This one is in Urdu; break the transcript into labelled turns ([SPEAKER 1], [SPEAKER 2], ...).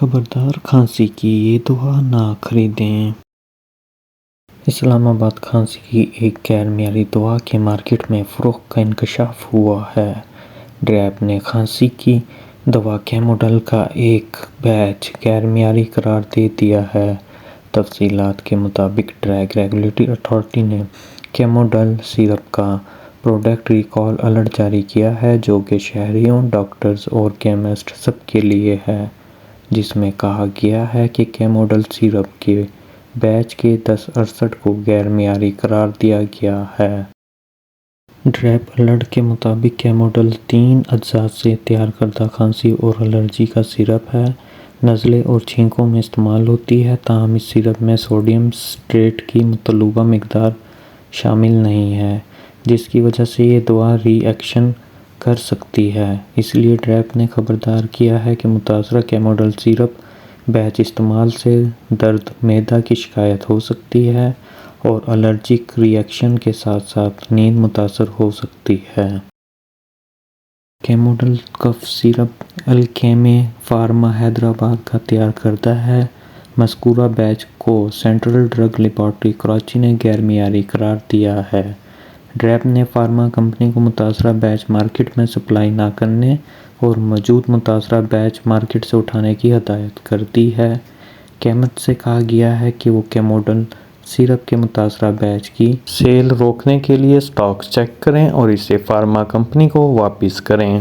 [SPEAKER 1] خبردار کھانسی کی یہ دوا نہ خریدیں۔ اسلام آباد کھانسی کی ایک غیر معیاری دوا کے مارکیٹ میں فروخت کا انکشاف ہوا ہے۔ ڈریپ نے کھانسی کی دوا کیموڈل کا ایک بیچ غیر معیاری قرار دے دیا ہے۔ تفصیلات کے مطابق ڈرگ ریگولیٹری اتھارٹی نے کیموڈل سیرپ کا پروڈکٹ ریکال الرٹ جاری کیا ہے، جو کہ شہریوں، ڈاکٹرز اور کیمسٹ سب کے لیے ہے، جس میں کہا گیا ہے کہ کیموڈل سیرپ کے بیچ کے 1068 کو غیر معیاری قرار دیا گیا ہے۔ ڈریپ الرٹ کے مطابق کیموڈل 3 اجزاء سے تیار کردہ کھانسی اور الرجی کا سیرپ ہے۔ نزلے اور چھینکوں میں استعمال ہوتی ہے، تاہم اس سیرپ میں سوڈیم سٹریٹ کی مطلوبہ مقدار شامل نہیں ہے، جس کی وجہ سے یہ دوا ری ایکشن کر سکتی ہے۔ اس لیے ڈریپ نے خبردار کیا ہے کہ متاثرہ کیموڈل سیرپ بیچ استعمال سے درد معدہ کی شکایت ہو سکتی ہے اور الرجک ری ایکشن کے ساتھ ساتھ نیند متاثر ہو سکتی ہے۔ کیموڈل کف سیرپ الکیمی فارما حیدرآباد کا تیار کردہ ہے۔ مذکورہ بیچ کو سینٹرل ڈرگ لیبارٹری کراچی نے غیر معیاری قرار دیا ہے۔ ڈریپ نے فارما کمپنی کو متاثرہ بیچ مارکیٹ میں سپلائی نہ کرنے اور موجود متاثرہ بیچ مارکیٹ سے اٹھانے کی ہدایت کر دی ہے۔ کیمسٹ سے کہا گیا ہے کہ وہ کیموڈل سیرپ کے متاثرہ بیچ کی سیل روکنے کے لیے اسٹاک چیک کریں اور اسے فارما کمپنی کو واپس کریں۔